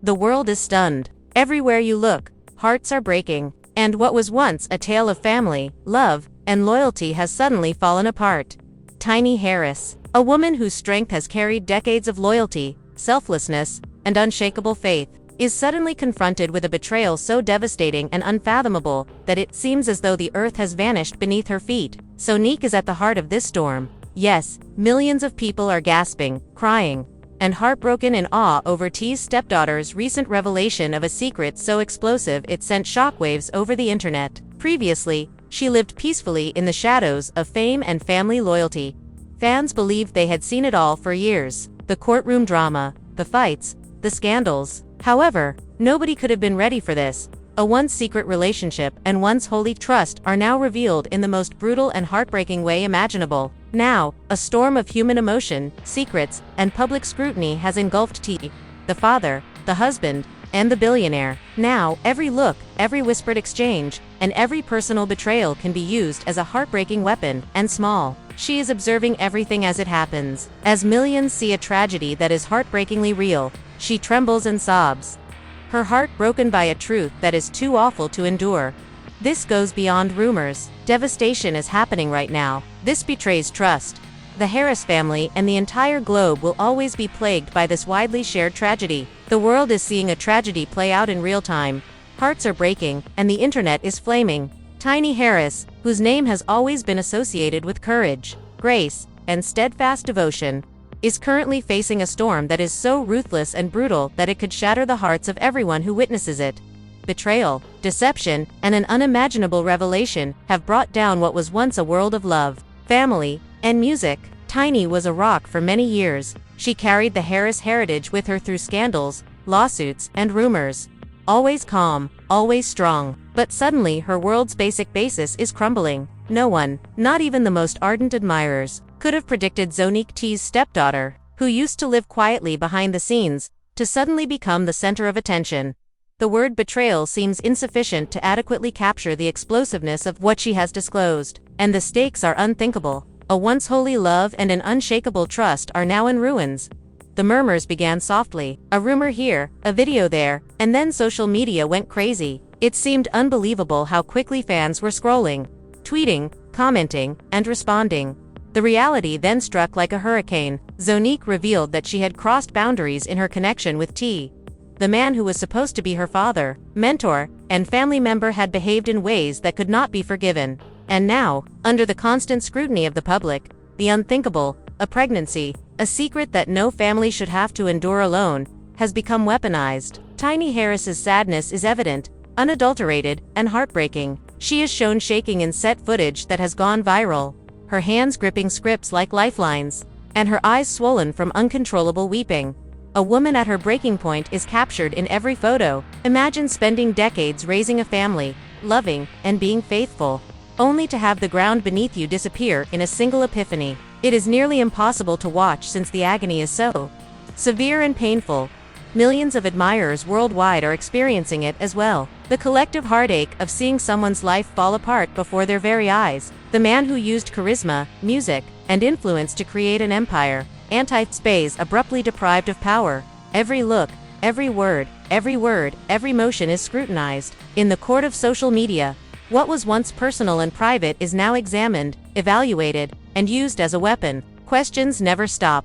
The world is stunned. Everywhere you look, hearts are breaking. And what was once a tale of family, love, and loyalty has suddenly fallen apart. Tiny Harris, a woman whose strength has carried decades of loyalty, selflessness, and unshakable faith, is suddenly confronted with a betrayal so devastating and unfathomable that it seems as though the earth has vanished beneath her feet. Zonnique is at the heart of this storm. Yes, millions of people are gasping, crying, and heartbroken in awe over T's stepdaughter's recent revelation of a secret so explosive it sent shockwaves over the internet. Previously, she lived peacefully in the shadows of fame and family loyalty. Fans believed they had seen it all for years: the courtroom drama, the fights, the scandals. However, nobody could have been ready for this. A once secret relationship and once holy trust are now revealed in the most brutal and heartbreaking way imaginable. Now, a storm of human emotion, secrets, and public scrutiny has engulfed T, the father, the husband, and the billionaire. Now, every look, every whispered exchange, and every personal betrayal can be used as a heartbreaking weapon, and small. She is observing everything as it happens. As millions see a tragedy that is heartbreakingly real, she trembles and sobs, her heart broken by a truth that is too awful to endure. This goes beyond rumors. Devastation is happening right now. This betrays trust. The Harris family and the entire globe will always be plagued by this widely shared tragedy. The world is seeing a tragedy play out in real time. Hearts are breaking, and the internet is flaming. Tiny Harris, whose name has always been associated with courage, grace, and steadfast devotion, is currently facing a storm that is so ruthless and brutal that it could shatter the hearts of everyone who witnesses it. Betrayal, deception, and an unimaginable revelation have brought down what was once a world of love, family, and music. Tiny was a rock for many years. She carried the Harris heritage with her through scandals, lawsuits, and rumors. Always calm, always strong. But suddenly her world's basic basis is crumbling. No one, not even the most ardent admirers, could have predicted Zonnique T's stepdaughter, who used to live quietly behind the scenes, to suddenly become the center of attention. The word betrayal seems insufficient to adequately capture the explosiveness of what she has disclosed, and the stakes are unthinkable. A once holy love and an unshakable trust are now in ruins. The murmurs began softly, a rumor here, a video there, and then social media went crazy. It seemed unbelievable how quickly fans were scrolling, tweeting, commenting, and responding. The reality then struck like a hurricane. Zonnique revealed that she had crossed boundaries in her connection with T. The man who was supposed to be her father, mentor, and family member had behaved in ways that could not be forgiven. And now, under the constant scrutiny of the public, the unthinkable, a pregnancy, a secret that no family should have to endure alone, has become weaponized. Tiny Harris's sadness is evident, unadulterated, and heartbreaking. She is shown shaking in set footage that has gone viral, her hands gripping scripts like lifelines, and her eyes swollen from uncontrollable weeping. A woman at her breaking point is captured in every photo. Imagine spending decades raising a family, loving, and being faithful, only to have the ground beneath you disappear in a single epiphany. It is nearly impossible to watch since the agony is so severe and painful. Millions of admirers worldwide are experiencing it as well. The collective heartache of seeing someone's life fall apart before their very eyes. The man who used charisma, music, and influence to create an empire, anti-space abruptly deprived of power. Every look, every word, every motion is scrutinized. In the court of social media, what was once personal and private is now examined, evaluated, and used as a weapon. Questions never stop.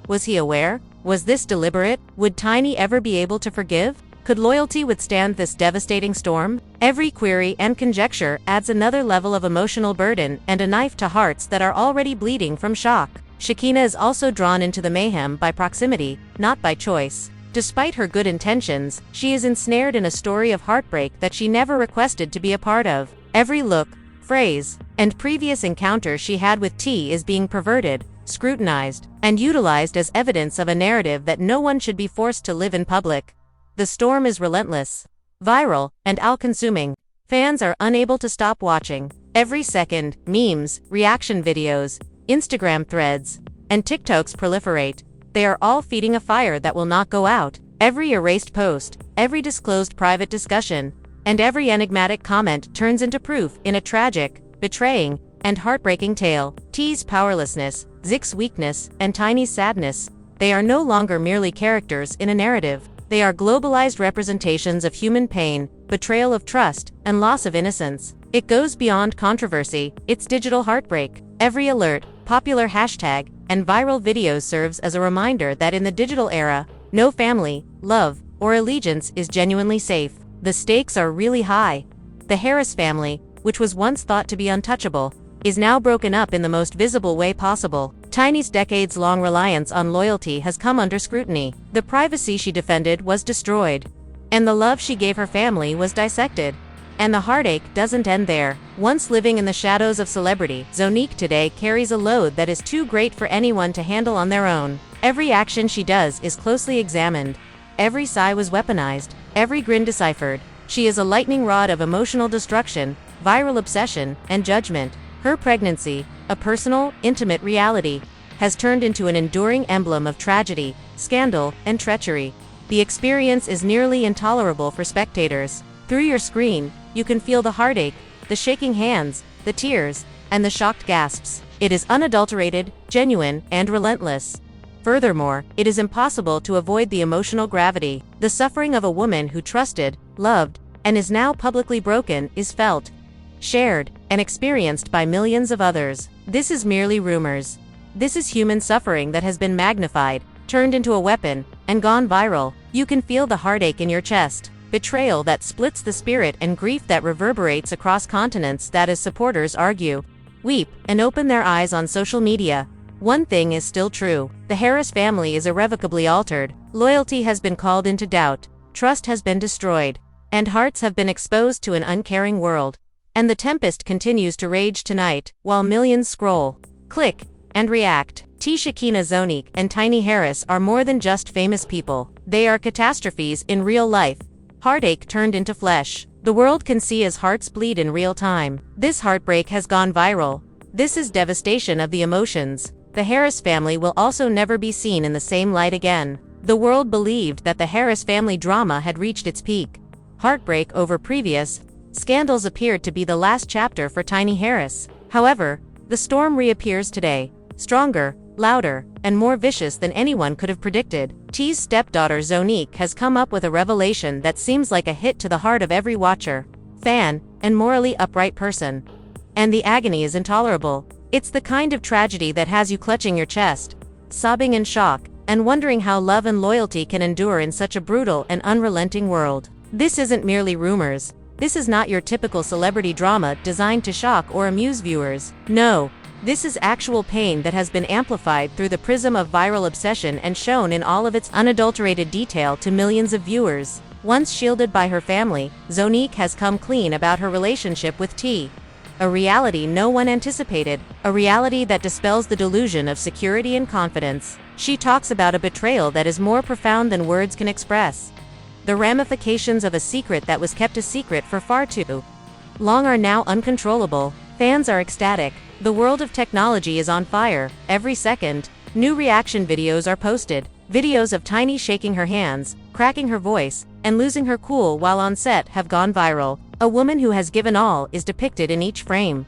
Was he aware? Was this deliberate? Would Tiny ever be able to forgive? Could loyalty withstand this devastating storm? Every query and conjecture adds another level of emotional burden and a knife to hearts that are already bleeding from shock. Shekinah is also drawn into the mayhem by proximity, not by choice. Despite her good intentions, she is ensnared in a story of heartbreak that she never requested to be a part of. Every look, phrase, and previous encounter she had with T is being perverted, scrutinized, and utilized as evidence of a narrative that no one should be forced to live in public. The storm is relentless, viral, and all-consuming. Fans are unable to stop watching. Every second, memes, reaction videos, Instagram threads, and TikToks proliferate. They are all feeding a fire that will not go out. Every erased post, every disclosed private discussion, and every enigmatic comment turns into proof in a tragic, betraying, and heartbreaking tale. T's powerlessness, Zick's weakness, and Tiny's sadness. They are no longer merely characters in a narrative. They are globalized representations of human pain, betrayal of trust, and loss of innocence. It goes beyond controversy, it's digital heartbreak. Every alert, popular hashtag, and viral video serves as a reminder that in the digital era, no family, love, or allegiance is genuinely safe. The stakes are really high. The Harris family, which was once thought to be untouchable, is now broken up in the most visible way possible. Tiny's decades-long reliance on loyalty has come under scrutiny. The privacy she defended was destroyed. And the love she gave her family was dissected. And the heartache doesn't end there. Once living in the shadows of celebrity, Zonnique today carries a load that is too great for anyone to handle on their own. Every action she does is closely examined. Every sigh was weaponized, every grin deciphered. She is a lightning rod of emotional destruction, viral obsession, and judgment. Her pregnancy, a personal, intimate reality, has turned into an enduring emblem of tragedy, scandal, and treachery. The experience is nearly intolerable for spectators. Through your screen, you can feel the heartache, the shaking hands, the tears, and the shocked gasps. It is unadulterated, genuine, and relentless. Furthermore, it is impossible to avoid the emotional gravity. The suffering of a woman who trusted, loved, and is now publicly broken is felt, shared, and experienced by millions of others. This is merely rumors. This is human suffering that has been magnified, turned into a weapon, and gone viral. You can feel the heartache in your chest, betrayal that splits the spirit, and grief that reverberates across continents. That as supporters argue, weep, and open their eyes on social media, one thing is still true. The Harris family is irrevocably altered. Loyalty has been called into doubt, trust has been destroyed, and hearts have been exposed to an uncaring world. And the tempest continues to rage tonight, while millions scroll, click, and react. Shakina Zonnique and Tiny Harris are more than just famous people. They are catastrophes in real life. Heartache turned into flesh. The world can see as hearts bleed in real time. This heartbreak has gone viral. This is devastation of the emotions. The Harris family will also never be seen in the same light again. The world believed that the Harris family drama had reached its peak. Heartbreak over previous scandals appeared to be the last chapter for Tiny Harris. However, the storm reappears today, stronger, louder, and more vicious than anyone could have predicted. T's stepdaughter Zonnique has come up with a revelation that seems like a hit to the heart of every watcher, fan, and morally upright person. And the agony is intolerable. It's the kind of tragedy that has you clutching your chest, sobbing in shock, and wondering how love and loyalty can endure in such a brutal and unrelenting world. This isn't merely rumors. This is not your typical celebrity drama designed to shock or amuse viewers. No, this is actual pain that has been amplified through the prism of viral obsession and shown in all of its unadulterated detail to millions of viewers. Once shielded by her family, Zonnique has come clean about her relationship with T. A reality no one anticipated, a reality that dispels the delusion of security and confidence. She talks about a betrayal that is more profound than words can express. The ramifications of a secret that was kept a secret for far too long are now uncontrollable. Fans are ecstatic. The world of technology is on fire. Every second, new reaction videos are posted. Videos of Tiny shaking her hands, cracking her voice, and losing her cool while on set have gone viral. A woman who has given all is depicted in each frame.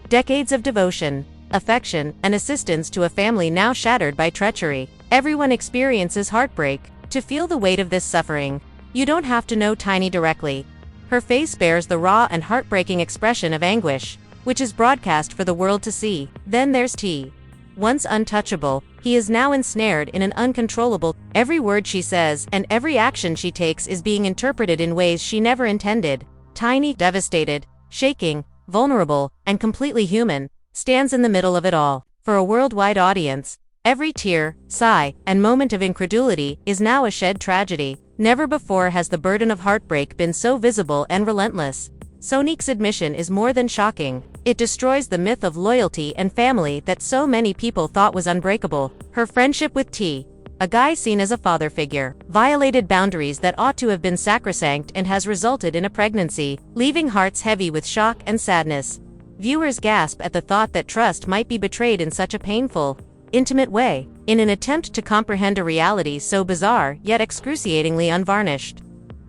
Decades of devotion, affection, and assistance to a family now shattered by treachery. Everyone experiences heartbreak. To feel the weight of this suffering, you don't have to know Tiny directly. Her face bears the raw and heartbreaking expression of anguish, which is broadcast for the world to see. Then there's T. Once untouchable, he is now ensnared in an uncontrollable. Every word she says and every action she takes is being interpreted in ways she never intended. Tiny, devastated, shaking, vulnerable, and completely human, stands in the middle of it all. For a worldwide audience, every tear, sigh, and moment of incredulity is now a shed tragedy. Never before has the burden of heartbreak been so visible and relentless. Zonnique's admission is more than shocking. It destroys the myth of loyalty and family that so many people thought was unbreakable. Her friendship with T, a guy seen as a father figure, violated boundaries that ought to have been sacrosanct and has resulted in a pregnancy, leaving hearts heavy with shock and sadness. Viewers gasp at the thought that trust might be betrayed in such a painful, intimate way, in an attempt to comprehend a reality so bizarre yet excruciatingly unvarnished.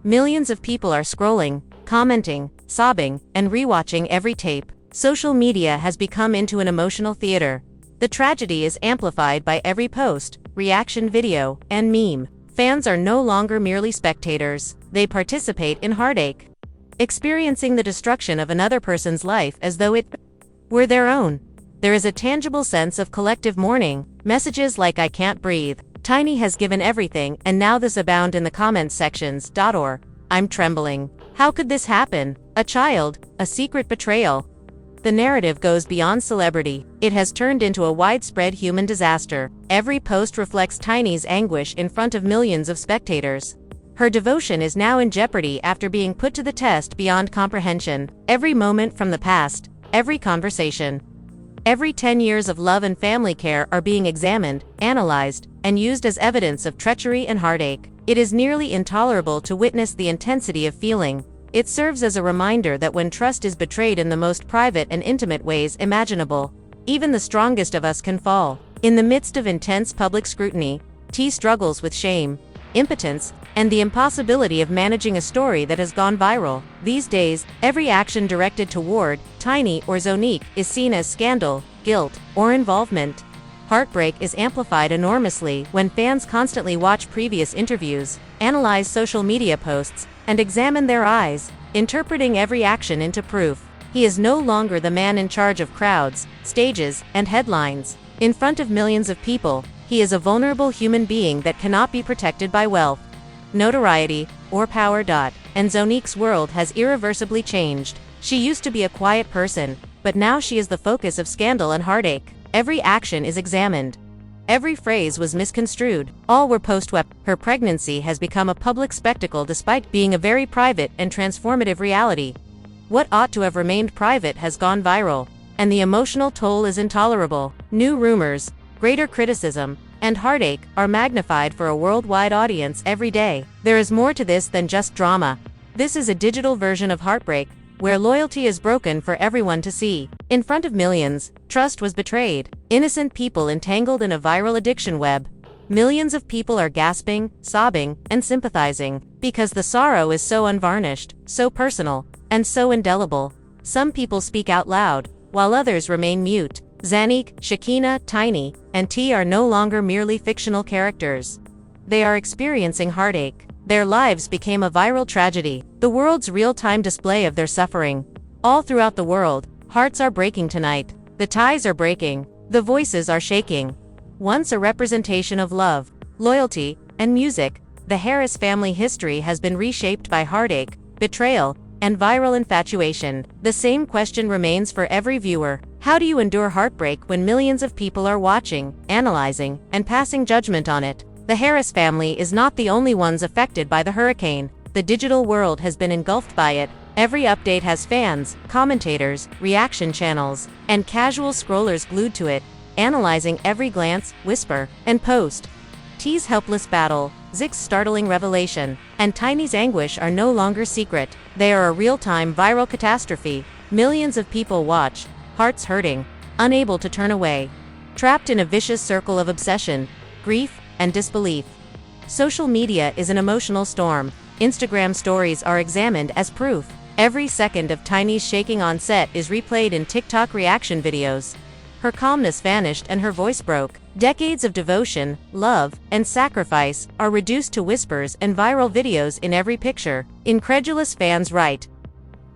Millions of people are scrolling, commenting, sobbing, and rewatching every tape. Social media has become into an emotional theater. The tragedy is amplified by every post, reaction video, and meme. Fans are no longer merely spectators, they participate in heartache, experiencing the destruction of another person's life as though it were their own. There is a tangible sense of collective mourning. Messages like "I can't breathe," "Tiny has given everything and now this" abound in the comments sections. Or, "I'm trembling. How could this happen? A child, a secret betrayal." The narrative goes beyond celebrity. It has turned into a widespread human disaster. Every post reflects Tiny's anguish in front of millions of spectators. Her devotion is now in jeopardy after being put to the test beyond comprehension. Every moment from the past, every conversation, every 10 years of love and family care are being examined, analyzed, and used as evidence of treachery and heartache. It is nearly intolerable to witness the intensity of feeling. It serves as a reminder that when trust is betrayed in the most private and intimate ways imaginable, even the strongest of us can fall. In the midst of intense public scrutiny, T struggles with shame, impotence, and the impossibility of managing a story that has gone viral. These days, every action directed toward Tiny or Zonnique is seen as scandal, guilt, or involvement. Heartbreak is amplified enormously when fans constantly watch previous interviews, analyze social media posts, and examine their eyes, interpreting every action into proof. He is no longer the man in charge of crowds, stages, and headlines. In front of millions of people, he is a vulnerable human being that cannot be protected by wealth, notoriety, or power. And Zonnique's world has irreversibly changed. She used to be a quiet person, but now she is the focus of scandal and heartache. Every action is examined. Every phrase was misconstrued. All were post-web. Her pregnancy has become a public spectacle despite being a very private and transformative reality. What ought to have remained private has gone viral, and the emotional toll is intolerable. New rumors, greater criticism, and heartache are magnified for a worldwide audience every day. There is more to this than just drama. This is a digital version of heartbreak, where loyalty is broken for everyone to see. In front of millions, trust was betrayed. Innocent people entangled in a viral addiction web. Millions of people are gasping, sobbing, and sympathizing, because the sorrow is so unvarnished, so personal, and so indelible. Some people speak out loud, while others remain mute. Zonnique, Shekinah, Tiny, and T are no longer merely fictional characters. They are experiencing heartache. Their lives became a viral tragedy, the world's real-time display of their suffering. All throughout the world, hearts are breaking tonight. The ties are breaking. The voices are shaking. Once a representation of love, loyalty, and music, the Harris family history has been reshaped by heartache, betrayal, and viral infatuation. The same question remains for every viewer. How do you endure heartbreak when millions of people are watching, analyzing, and passing judgment on it? The Harris family is not the only ones affected by the hurricane. The digital world has been engulfed by it. Every update has fans, commentators, reaction channels, and casual scrollers glued to it, analyzing every glance, whisper, and post. T's helpless battle, Zick's startling revelation, and Tiny's anguish are no longer secret. They are a real-time viral catastrophe. Millions of people watch, hearts hurting, unable to turn away, trapped in a vicious circle of obsession, grief, and disbelief. Social media is an emotional storm. Instagram stories are examined as proof. Every second of Tiny's shaking on set is replayed in TikTok reaction videos. Her calmness vanished and her voice broke. Decades of devotion, love, and sacrifice are reduced to whispers and viral videos in every picture. Incredulous fans write,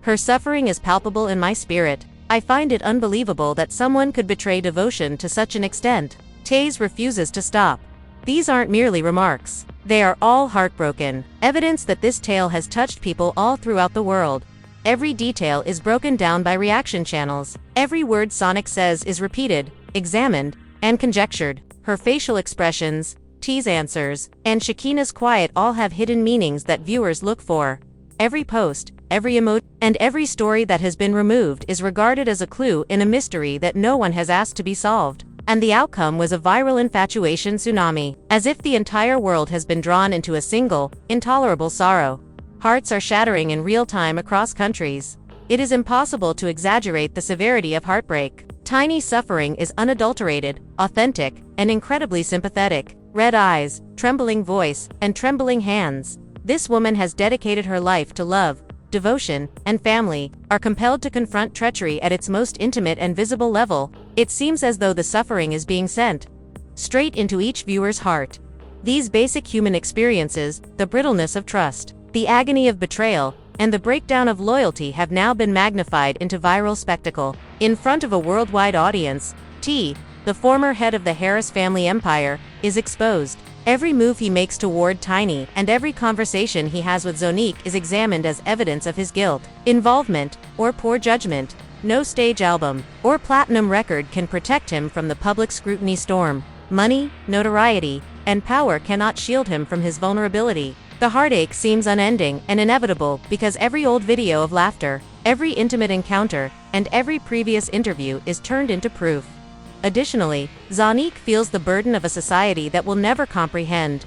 "Her suffering is palpable in my spirit. I find it unbelievable that someone could betray devotion to such an extent." Taze refuses to stop. These aren't merely remarks. They are all heartbroken. Evidence that this tale has touched people all throughout the world. Every detail is broken down by reaction channels. Every word Zonnique says is repeated, examined, and conjectured. Her facial expressions, T's answers, and Shekinah's quiet all have hidden meanings that viewers look for. Every post, every emoji, and every story that has been removed is regarded as a clue in a mystery that no one has asked to be solved. And the outcome was a viral infatuation tsunami, as if the entire world has been drawn into a single, intolerable sorrow. Hearts are shattering in real time across countries. It is impossible to exaggerate the severity of heartbreak. Tiny's suffering is unadulterated, authentic, and incredibly sympathetic. Red eyes, trembling voice, and trembling hands. This woman has dedicated her life to love, devotion, and family, are compelled to confront treachery at its most intimate and visible level. It seems as though the suffering is being sent straight into each viewer's heart. These basic human experiences, the brittleness of trust, the agony of betrayal, and the breakdown of loyalty have now been magnified into viral spectacle. In front of a worldwide audience, the former head of the Harris family empire, is exposed. Every move he makes toward Tiny and every conversation he has with Zonnique is examined as evidence of his guilt, involvement, or poor judgment. No stage album or platinum record can protect him from the public scrutiny storm. Money, notoriety, and power cannot shield him from his vulnerability. The heartache seems unending and inevitable because every old video of laughter, every intimate encounter, and every previous interview is turned into proof. Additionally, Zonnique feels the burden of a society that will never comprehend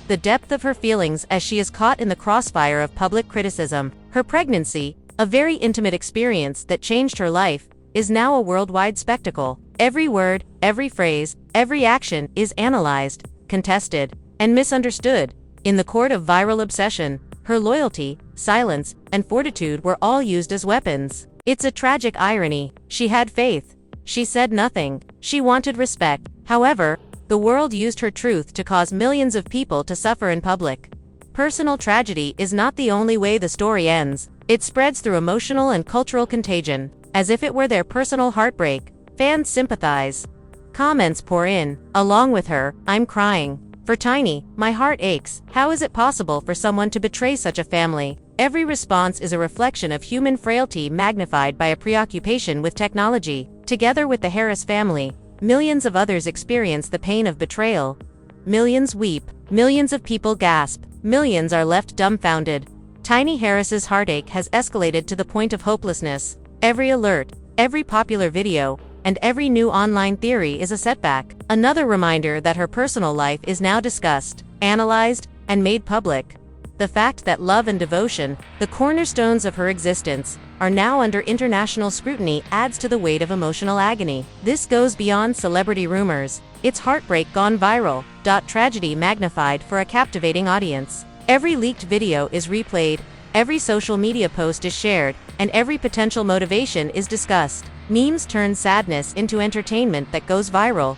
the depth of her feelings as she is caught in the crossfire of public criticism. Her pregnancy, a very intimate experience that changed her life, is now a worldwide spectacle. Every word, every phrase, every action is analyzed, contested, and misunderstood. In the court of viral obsession, her loyalty, silence, and fortitude were all used as weapons. It's a tragic irony. She had faith. She said nothing. She wanted respect. However, the world used her truth to cause millions of people to suffer in public. Personal tragedy is not the only way the story ends. It spreads through emotional and cultural contagion. As if it were their personal heartbreak, fans sympathize. Comments pour in. Along with her, I'm crying. For Tiny, my heart aches. How is it possible for someone to betray such a family? Every response is a reflection of human frailty magnified by a preoccupation with technology. Together with the Harris family, millions of others experience the pain of betrayal. Millions weep. Millions of people gasp. Millions are left dumbfounded. Tiny Harris's heartache has escalated to the point of hopelessness. Every alert, every popular video, and every new online theory is a setback. Another reminder that her personal life is now discussed, analyzed, and made public. The fact that love and devotion, the cornerstones of her existence, are now under international scrutiny adds to the weight of emotional agony. This goes beyond celebrity rumors. It's heartbreak gone viral. Tragedy magnified for a captivating audience. Every leaked video is replayed, every social media post is shared, and every potential motivation is discussed. Memes turn sadness into entertainment that goes viral.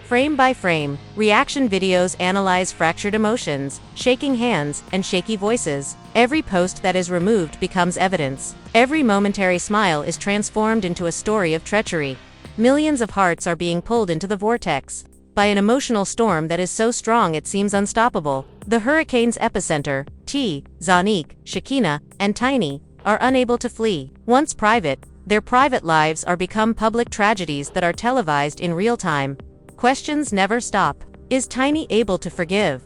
Frame by frame, reaction videos analyze fractured emotions, shaking hands, and shaky voices. Every post that is removed becomes evidence. Every momentary smile is transformed into a story of treachery. Millions of hearts are being pulled into the vortex by an emotional storm that is so strong it seems unstoppable. The hurricane's epicenter, Zonnique, Shekinah, and Tiny, are unable to flee. Once private, their private lives are become public tragedies that are televised in real time. Questions never stop. Is Tiny able to forgive?